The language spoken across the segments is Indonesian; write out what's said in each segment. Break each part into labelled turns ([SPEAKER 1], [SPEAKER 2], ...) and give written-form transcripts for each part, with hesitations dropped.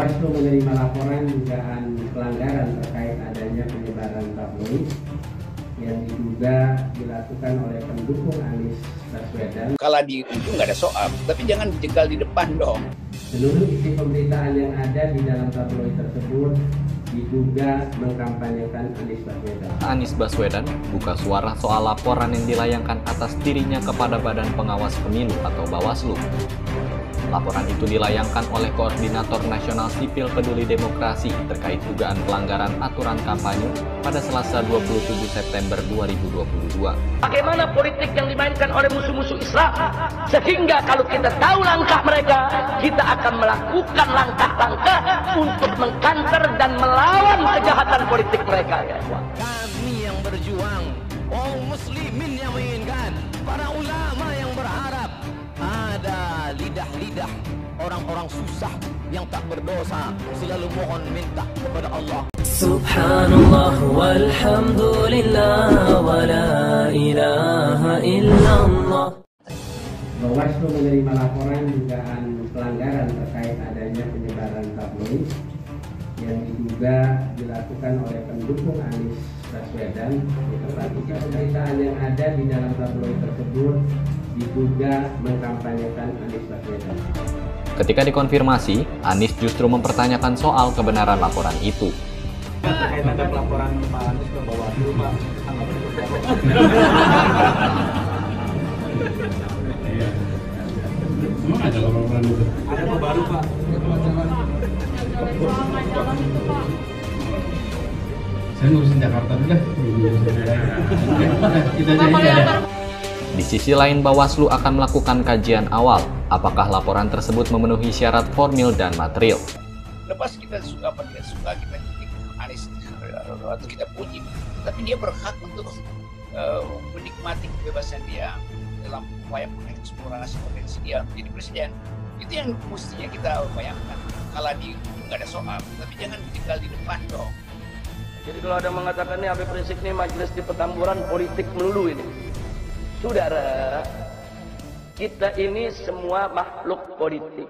[SPEAKER 1] Bawaslu menerima laporan dugaan pelanggaran terkait adanya penyebaran tabloid yang diduga dilakukan oleh pendukung Anies Baswedan.
[SPEAKER 2] Kalau di itu nggak ada soal, tapi jangan dijegal di depan dong.
[SPEAKER 1] Seluruh isi pemberitaan yang ada di dalam tabloid tersebut diduga mengkampanyekan Anies Baswedan.
[SPEAKER 3] Anies Baswedan buka suara soal laporan yang dilayangkan atas dirinya kepada Badan Pengawas Pemilu atau Bawaslu. Laporan itu dilayangkan oleh Koordinator Nasional Sipil Peduli Demokrasi terkait dugaan pelanggaran aturan kampanye pada Selasa 27 September 2022.
[SPEAKER 4] Bagaimana politik yang dimainkan oleh musuh-musuh Islam, sehingga kalau kita tahu langkah mereka, kita akan melakukan langkah-langkah untuk mengkanter dan melawan kejahatan politik mereka.
[SPEAKER 5] Kami yang berjuang, kaum muslimin yang menginginkan, para ulama yang berharap ada lidah-lidah orang-orang susah yang tak berdosa selalu mohon minta kepada Allah.
[SPEAKER 6] Subhanallah walhamdulillah wa la ilaha illallah.
[SPEAKER 1] Bawaslu menerima laporan dugaan pelanggaran terkait adanya penyebaran tabloid yang diduga dilakukan oleh pendukung Anies Baswedan. Pemberitaan yang ada di dalam tabloid tersebut diduga mengkampanyekan Anies Baswedan.
[SPEAKER 3] Ketika dikonfirmasi, Anies justru mempertanyakan soal kebenaran laporan itu.
[SPEAKER 7] Terkait ada pelaporan Pak Anies ke Bawaslu, Pak.
[SPEAKER 8] Emang ada laporan itu?
[SPEAKER 7] Ada Pak baru, Pak.
[SPEAKER 8] Saya ngurusin Jakarta dulu deh. Kita aja.
[SPEAKER 3] Di sisi lain, Bawaslu akan melakukan kajian awal apakah laporan tersebut memenuhi syarat formil dan material.
[SPEAKER 2] Lepas kita suka apa tidak suka, kita kritik Anies atau kita puji, tapi dia berhak untuk menikmati kebebasan dia dalam upaya mengeksplorasi potensi dia menjadi presiden. Itu yang mestinya kita bayangkan. Kalau di nggak ada soal, tapi jangan dijegal di depan dong.
[SPEAKER 4] Jadi kalau ada mengatakan ini Habib Rizik ini majelis di Petamburan politik melulu ini. Saudara, kita ini semua makhluk politik.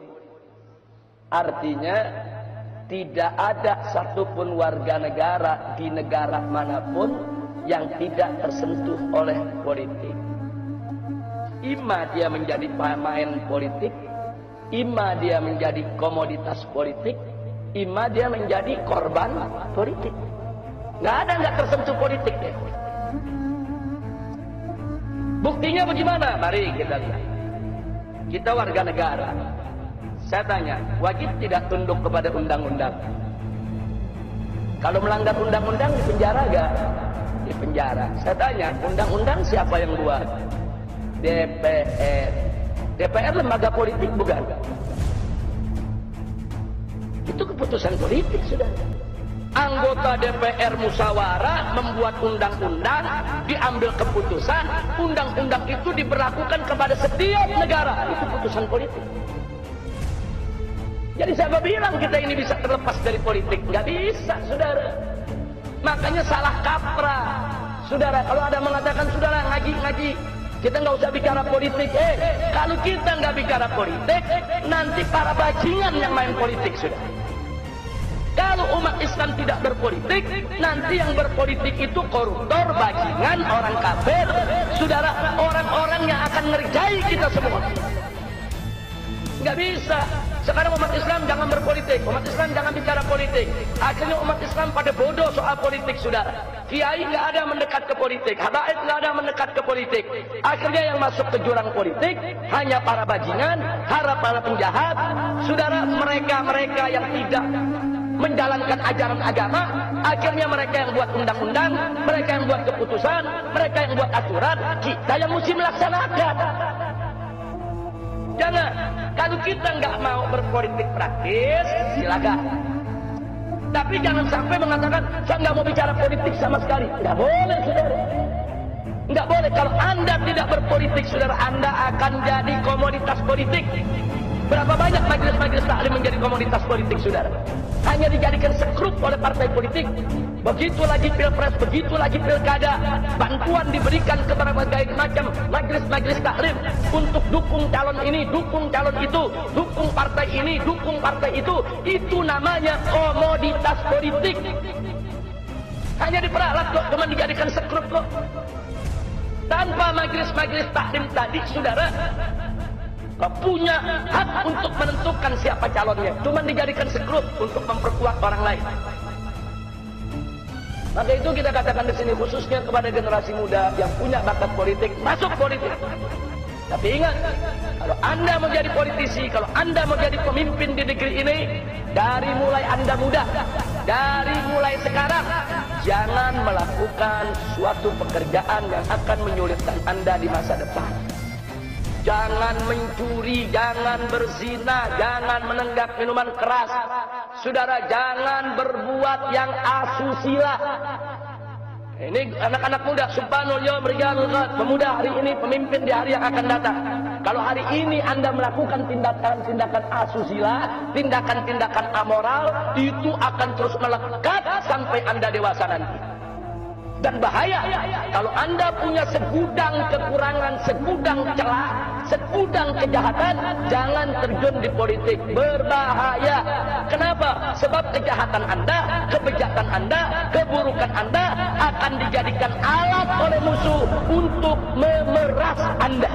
[SPEAKER 4] Artinya tidak ada satupun warga negara di negara manapun yang tidak tersentuh oleh politik. Ima dia menjadi pemain politik, ima dia menjadi komoditas politik, ima dia menjadi korban politik. Nggak ada nggak tersentuh politik deh. Buktinya bagaimana? Mari kita lihat. Kita warga negara. Saya tanya, wajib tidak tunduk kepada undang-undang? Kalau melanggar undang-undang di penjara gak? Di penjara. Saya tanya, undang-undang siapa yang buat? DPR. DPR lembaga politik bukan? Itu keputusan politik sudah. Anggota DPR musyawarah membuat undang-undang, diambil keputusan, undang-undang itu diberlakukan kepada setiap negara. Itu keputusan politik. Jadi siapa bilang kita ini bisa terlepas dari politik? Nggak bisa, saudara. Makanya salah kaprah. Saudara, kalau ada mengatakan, saudara ngaji-ngaji, kita nggak usah bicara politik. Kalau kita nggak bicara politik, nanti para bajingan yang main politik, saudara. Kalau umat Islam tidak berpolitik, nanti yang berpolitik itu koruptor, bajingan, orang kafir, saudara, orang-orang yang akan ngerjai kita semua. Nggak bisa. Sekarang umat Islam jangan berpolitik, umat Islam jangan bicara politik. Akhirnya umat Islam pada bodoh soal politik, saudara. Kiai nggak ada mendekat ke politik, habaib nggak ada mendekat ke politik. Akhirnya yang masuk ke jurang politik hanya para bajingan, para penjahat, saudara, mereka yang tidak menjalankan ajaran agama. Akhirnya mereka yang buat undang-undang, mereka yang buat keputusan, mereka yang buat aturan, kita yang mesti melaksanakan. Jangan, kalau kita nggak mau berpolitik praktis, silakan. Tapi jangan sampai mengatakan, saya nggak mau bicara politik sama sekali. Nggak boleh, saudara. Nggak boleh. Kalau Anda tidak berpolitik, saudara, Anda akan jadi komoditas politik. Berapa banyak majelis-majelis taklim menjadi komoditas politik, saudara? hanya dijadikan sekrup oleh partai politik. Begitu lagi pilpres, begitu lagi pilkada, bantuan diberikan kepada berbagai macam majelis-majelis taklim untuk dukung calon ini, dukung calon itu, dukung partai ini, dukung partai itu. Itu namanya komoditas politik. Hanya diperalat kok, cuma dijadikan sekrup kok. Tanpa majelis-majelis taklim tadi, saudara, kau punya hak untuk menentukan siapa calonnya. Cuma dijadikan sekrup untuk memperkuat orang lain. Maka itu kita katakan di sini khususnya kepada generasi muda yang punya bakat politik, masuk politik. Tapi ingat, kalau Anda mau jadi politisi, kalau Anda mau jadi pemimpin di negeri ini, dari mulai Anda muda, dari mulai sekarang, jangan melakukan suatu pekerjaan yang akan menyulitkan Anda di masa depan. Jangan mencuri, jangan berzina, jangan menenggak minuman keras. Saudara, jangan berbuat yang asusila. Ini anak-anak muda, subhanul yawm rijalul ghad, pemuda hari ini, pemimpin di hari yang akan datang. Kalau hari ini Anda melakukan tindakan-tindakan asusila, tindakan-tindakan amoral, itu akan terus melekat sampai Anda dewasa nanti. Dan bahaya kalau Anda punya segudang kekurangan, segudang celah, segudang kejahatan, jangan terjun di politik. Berbahaya. Kenapa? Sebab kejahatan Anda, kebijakan Anda, keburukan Anda akan dijadikan alat oleh musuh untuk memeras Anda.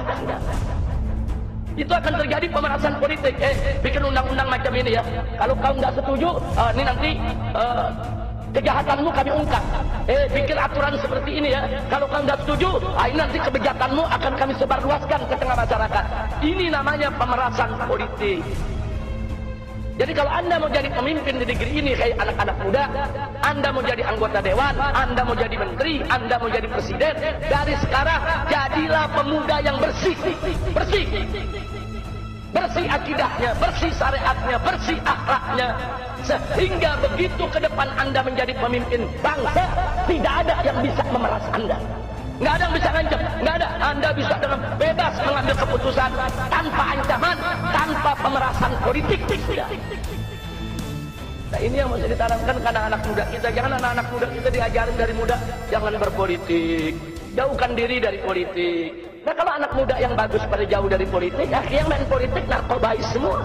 [SPEAKER 4] Itu akan terjadi pemerasan politik. Bikin undang-undang macam ini ya. Kalau kau nggak setuju, ini nanti kejahatanmu kami ungkap. Bikin aturan seperti ini ya. Kalau kau nggak setuju, ini nanti kebijakanmu akan kami sebarluaskan ke tengah masyarakat. Ini namanya pemerasan politik. Jadi kalau Anda mau jadi pemimpin di negeri ini kayak anak-anak muda, Anda mau jadi anggota dewan, Anda mau jadi menteri, Anda mau jadi presiden, dari sekarang jadilah pemuda yang bersih. Bersih. Bersih akidahnya, bersih syariatnya, bersih akhlaknya. Sehingga begitu ke depan Anda menjadi pemimpin bangsa, tidak ada yang bisa memeras Anda. Nggak ada yang bisa ngancam, nggak ada. Anda bisa dengan bebas mengambil keputusan tanpa ancaman, tanpa pemerasan politik. Nah ini yang mesti ditanamkan ke anak-anak muda kita. Jangan anak-anak muda kita diajarin dari muda, jangan berpolitik, jauhkan diri dari politik. Nah kalau anak muda yang bagus pada jauh dari politik, akhirnya main politik narkobais semua.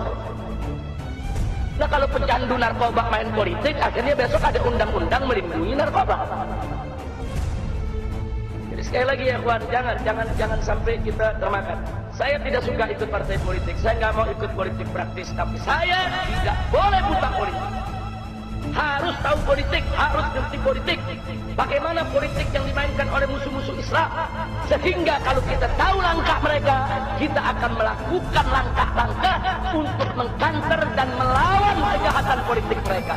[SPEAKER 4] Nah kalau pecandu narkoba main politik, akhirnya besok ada undang-undang melindungi narkoba. Jadi sekali lagi ya kawan, jangan sampai kita termakan. Saya tidak suka ikut partai politik, saya nggak mau ikut politik praktis, tapi saya tidak boleh buta politik. Harus tahu politik, harus ngerti politik. Bagaimana politik yang dimainkan oleh musuh-musuh Islam. Sehingga kalau kita tahu langkah mereka, kita akan melakukan langkah-langkah untuk mengkanter dan melawan kejahatan politik mereka.